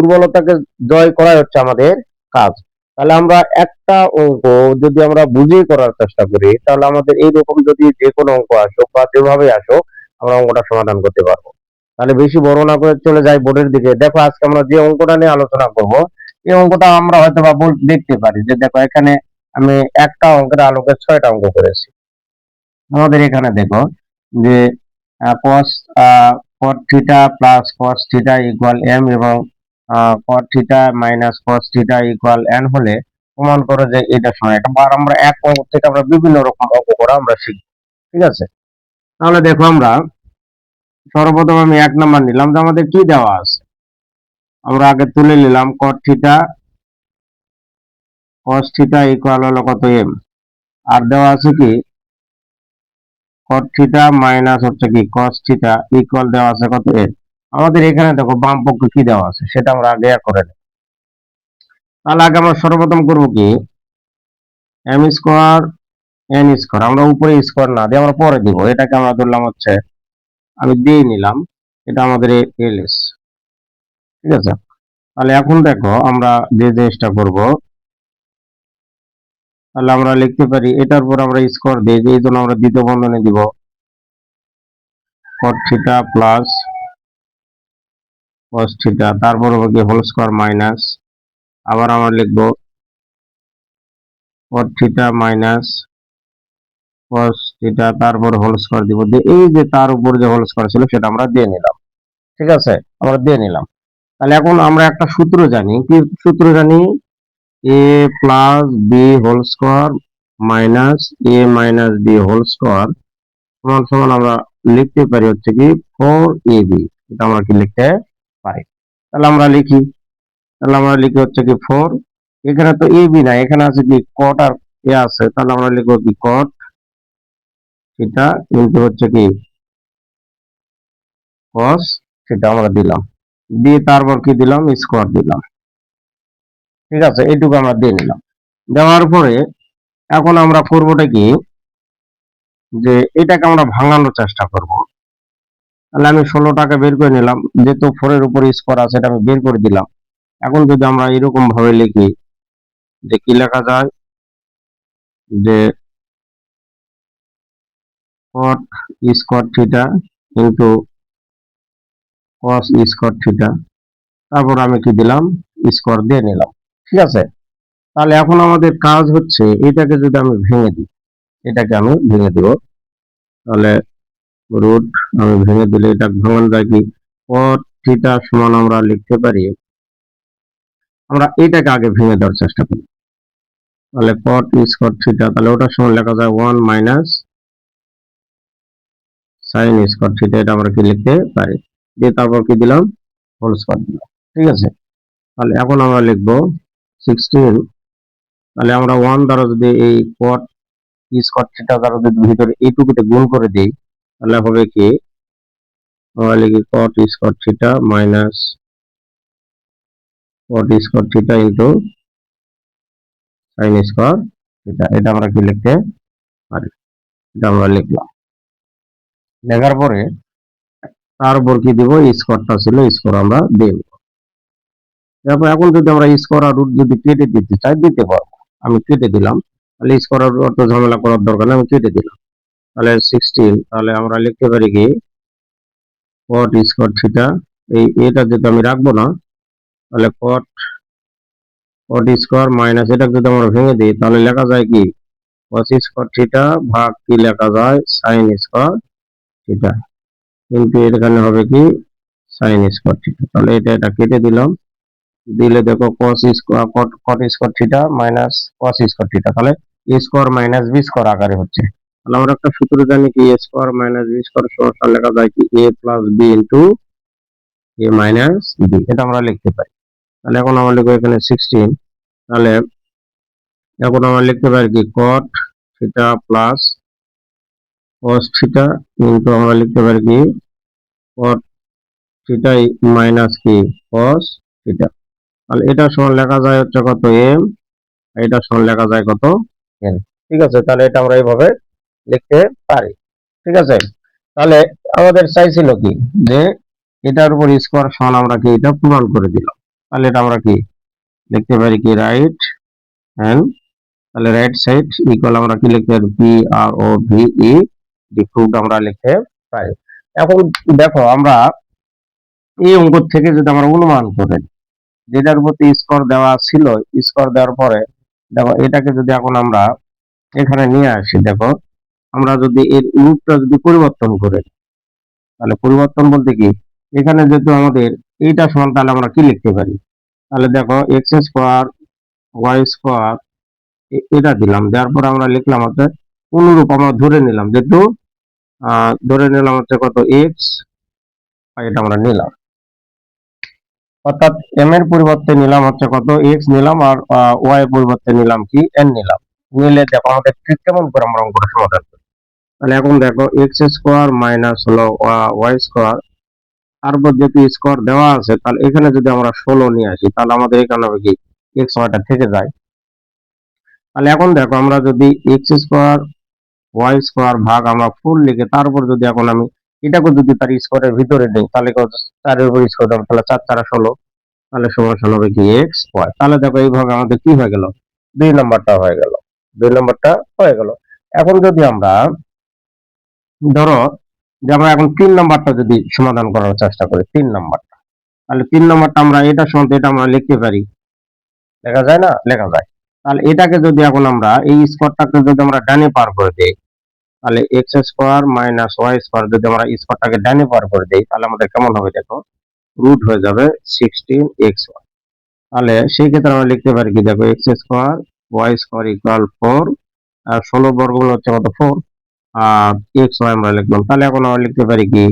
দুর্বলতাকে জয় করাই হচ্ছে আমাদের কাজ। তাহলে আমরা একটা অঙ্ক যদি আমরা বুঝেই করার চেষ্টা করি, তাহলে আমাদের এইরকম যদি যে কোনো অঙ্ক আসুক বা যেভাবে আসুক, আমরা অঙ্কটা সমাধান করতে পারবো। তাহলে বেশি বড় না করে চলে যাই বোর্ডের দিকে। দেখো আজকে আমরা যে অঙ্কটা নিয়ে আলোচনা করব, এই অঙ্কটা আমরা হয়তো বা দেখতে পারি যে দেখো এখানে আমি একটা অঙ্কের আলোকে 6টা অঙ্ক করেছি। আমাদের এখানে দেখো যে cos cot theta plus cos theta equal m এবং cot theta minus cos theta equal n হলে প্রমাণ করো যে এটা সমান। এটা বার আমরা এক অঙ্ক থেকে আমরা বিভিন্ন রকম অঙ্ক করা আমরা শিখব। ঠিক আছে, তাহলে দেখো আমরা সর্বপ্রথম আমি 1 নাম্বার নিলাম যে আমাদের কি দেওয়া আছে। আমরা আগে তুলে নিলাম cot theta cos theta equal হলো কত m, আর দেওয়া আছে কি cot থিটা মাইনাস হচ্ছে কি cos থিটা ইকুয়াল দেওয়া আছে কত n। আমাদের এখানে দেখো বাম পক্ষে কি দেওয়া আছে সেটা আমরা আগে করে নেব। তাহলে আগে আমরা সর্বপ্রথম করব কি m স্কয়ার n স্কয়ার, আমরা উপরে স্কয়ার না দিয়ে আমরা পরে দিব। এটাকে আমরা ধরলাম হচ্ছে আমি দিয়ে নিলাম, এটা আমাদের ls। ঠিক আছে, তাহলে এখন দেখো আমরা যে জিনিসটা করব, তাহলে আমরা লিখতে পারি এটার উপর আমরা স্কয়ার দিই, এই জন্য আমরা দ্বিতীয় বন্ধনী দিব cot theta plus cos theta, তারপর হবে কি হোল স্কয়ার মাইনাস, আবার আমরা লিখবো cot theta minus cos theta, তারপর হোল স্কয়ার দিব। এই যে তার উপর যে হোল স্কয়ার ছিল সেটা আমরা দিয়ে নিলাম। ঠিক আছে, আমরা দিয়ে নিলাম। তাহলে এখন আমরা একটা সূত্র জানি, কি সূত্র জানি, a plus b whole square minus a minus b whole square সমান সমান আমরা লিখতে পারি হচ্ছে কি 4ab। এটা আমরা কি লিখতে পারি, তাহলে আমরা লিখি, তাহলে আমরা লিখি হচ্ছে কি 4, এখানে তো ab না, এখানে আছে কি cot আর a আছে, তাহলে আমরা লিখবো কি cot থিটা ইনটু হচ্ছে কি cos থিটা আমরা দিলাম, দিয়ে তারপর কি দিলাম স্কয়ার দিলাম। ঠিক আছে, এইটুকু আমরা দিয়ে নিলাম। দেওয়ার পরে এখন আমরা করবোটা কি যে এটাকে আমরা ভাঙানোর চেষ্টা করব। তাহলে আমি 16টাকে বের করে নিলাম, যেহেতু 4 এর উপর স্কয়ার আছে এটা আমি বের করে দিলাম। এখন যদি আমরা এরকম ভাবে লিখি যে কি লেখা যায় যে cot square theta into cos square theta, তারপর আমি কি দিলাম স্কয়ার দিয়ে নিলাম। ঠিক আছে, তাহলে এখন আমাদের কাজ হচ্ছে এটাকে যদি আমি ভেঙে দিই, এটাকে আমি ভেঙে দিব, তাহলে রুট আমি ভেঙে দিলে এটা ভাঙানো যায় কি cot থিটা সমান আমরা লিখতে পারি, আমরা এটাকে আগে ভেঙে দেওয়ার চেষ্টা করি। তাহলে cot স্কয়ার থিটা, তাহলে ওটার সমান লেখা যায় 1 মাইনাস sin স্কয়ার থিটা, এটা আমরা কি লিখতে পারি, দিয়ে তারপর কি দিলাম হোল স্কয়ার দিলাম। ঠিক আছে, তাহলে এখন আমরা লিখবো 16, তাহলে আমরা 1 দ্বারা যদি এই cot স্কয়ার থিটা দ্বারা যদি ভিতরে এইটুকুতে গুণ করে দিই, তাহলে হবে কি আমরা লিখি cot square theta minus cot square theta into sin square theta, এটা আমরা কি লিখতে পারি, এটা আমরা লিখলাম। লেখার পরে তার উপর কি দিব স্কয়ারটা ছিল স্কয়ার আমরা দিয়ে দেব। তারপর এখন যদি আমরা স্কয়ার আর রুট যদি কেটে দিতে চাই দিতে পারবো, আমি কেটে দিলাম। তাহলে স্কয়ার আর অত ঝামেলা করার দরকার নেই, আমি কেটে দিলাম। তাহলে 16, তাহলে আমরা লিখতে পারি কি cot স্কয়ার থিটা, এই এটা যদি আমি রাখবো না, তাহলে cot স্কয়ার মাইনাস এটা যদি আমরা ভেঙে দিই তাহলে লেখা যায় কি cos স্কয়ার থিটা ভাগ কি লেখা যায় sin স্কয়ার থিটা, কিন্তু এখানে হবে কি sin স্কয়ার থিটা। তাহলে এটা কেটে দিলাম, দিলে দেখো cos square cot square theta minus cos square theta, তাহলে a square minus b square আকারে হচ্ছে। তাহলে আমরা একটা সূত্র জানি কি a square minus b square সমান লেখা যায় কি a plus b into a minus b, এটা আমরা লিখতে পারি। তাহলে এখন আমরা লিখবো এখানে 16, তাহলে এখন আমরা লিখতে পারি কি cot theta plus cos theta into আমরা লিখতে পারি কি cot থিটা মাইনাস কি cos থিটা, তাহলে এটা সমান লেখা যায় হচ্ছে কত m, এটা সমান লেখা যায় কত n। ঠিক আছে, তাহলে এটা আমরা এইভাবে লিখতে পারি। ঠিক আছে, তাহলে আমাদের চাইছিল কি যে এটার উপর স্কয়ার সমান আমরা কি এটা প্রমাণ করে দিলাম। তাহলে এটা আমরা কি লিখতে পারি কি রাইট হ্যান্ড, তাহলে রাইট সাইড ইকুয়াল আমরা কি লিখতে পারি পি আর ও ভি ই ডিপ্রুভড আমরা লিখতে পারি। এখন দেখো আমরা এই অঙ্ক থেকে যদি আমরা অনুমান করি যেটার প্রতি স্কোর দেওয়া ছিল, স্কোর দেওয়ার পরে দেখো এটাকে যদি এখন আমরা এখানে নিয়ে আসি, দেখো আমরা যদি এর রূপটা যদি পরিবর্তন করি, তাহলে পরিবর্তন বলতে কি এখানে যেহেতু আমাদের এইটা সমান, তাহলে আমরা কি লিখতে পারি, তাহলে দেখো এক্স স্কোয়ার ওয়াই স্কোয়ার এটা দিলাম, দেওয়ার পর আমরা লিখলাম হচ্ছে অনুরূপ আমরা ধরে নিলাম, যেহেতু ধরে নিলাম হচ্ছে কত এক্স, এটা আমরা নিলাম, অর্থাৎ এম এর পরিবর্তে নিলাম হচ্ছে কত এক্স নিলাম, আর ওয়াই এর পরিবর্তে নিলাম কি এন নিলাম। নিলে দেখো আমাদের ঠিক কেমন করে আমরা অঙ্কটা সমাধান করি। তাহলে এখন দেখো এক্স স্কোয়ার মাইনাস হলো ওয়াই স্কোয়ার, তারপর যেহেতু স্কোয়ার দেওয়া আছে, তাহলে এখানে যদি আমরা 16 নিয়ে আসি, তাহলে আমাদের এখানে হবে কি এক্স ওয়াইটা থেকে যায়। তাহলে এখন দেখো আমরা যদি এক্স স্কোয়ার ওয়াই স্কোয়ার ভাগ আমরা 4 লিখে তারপর যদি এখন আমি এটাকে যদি তার স্কোয়ারের ভিতরে নেই, তাহলে 4 এর উপর স্কোয়ার দেবো, তাহলে 4 4 16, তাহলে সমান হবে কি এক্স ওয়াই। তাহলে দেখো এইভাবে আমাদের কি হয়ে গেল, 2 নাম্বারটা হয়ে গেল, 2 নাম্বারটা হয়ে গেল। এখন যদি আমরা ধরো যে আমরা এখন 3 নাম্বারটা যদি সমাধান করার চেষ্টা করি, 3 নাম্বারটা, তাহলে 3 নাম্বারটা আমরা এটা সমান এটা আমরা লিখতে পারি, লেখা যায় না, লেখা যায়। তাহলে এটাকে যদি এখন আমরা এই স্কোয়ারটাকে যদি আমরা ডানে পার করে দেই, তাহলে x square minus y square যদি আমরা স্কোয়ারটাকে ডানে পার করে দেই, তাহলে আমাদের কেমন হবে দেখো, রুট হয়ে যাবে 16x1। তাহলে সেই ক্ষেত্রে আমরা লিখতে পারি কি দেখো x square y square equal 4, আর 16 বর্গমূল হচ্ছে কত 4, আর এক্স ওয়াই আমরা লিখলাম। তাহলে এখন আমরা লিখতে পারি কি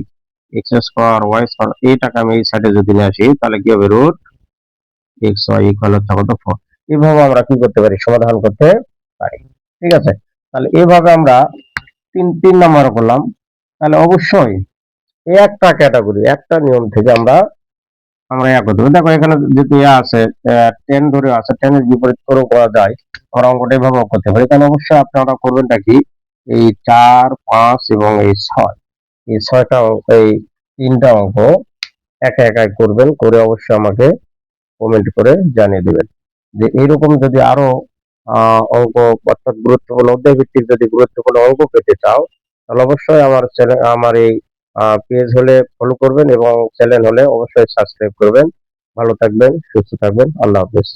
এক্স স্কোয়ার ওয়াই স্কোয়ার, এইটাকে আমি এই সাইডে যদি নিয়ে আসি, তাহলে কি হবে রুট এক্স ওয়াই ইকুয়াল হচ্ছে কত 4। এইভাবে আমরা কি করতে পারি, সমাধান করতে পারি। ঠিক আছে, তাহলে এইভাবে আমরা তিন নাম্বার করলাম। তাহলে অবশ্যই এই একটা ক্যাটাগরি একটা নিয়ম থেকে আমরা আমরা করতে পারি। দেখো এখানে যেহেতু আছে 10 ধরে আছে, 10 এর বিপরীত করেও করা যায়, আমরা অঙ্কটা এভাবে করতে পারি। তাহলে অবশ্যই আপনারা করবেনটা কি এই 4 5 এবং এই 6, এই 6টা এই 3টা অঙ্ক একা একাই করবেন, করে অবশ্যই আমাকে কমেন্ট করে জানিয়ে দিবেন যে এইরকম যদি আরো অঙ্ক অর্থাৎ গুরুত্বপূর্ণ অধ্যায় ভিত্তিক যদি গুরুত্বপূর্ণ অঙ্ক পেতে চাও, তাহলে অবশ্যই আমার চ্যানেল আমার এই পেজ হলে ফলো করবেন এবং চ্যানেল হলে অবশ্যই সাবস্ক্রাইব করবেন। ভালো থাকবেন, সুস্থ থাকবেন, আল্লাহ হাফেজ।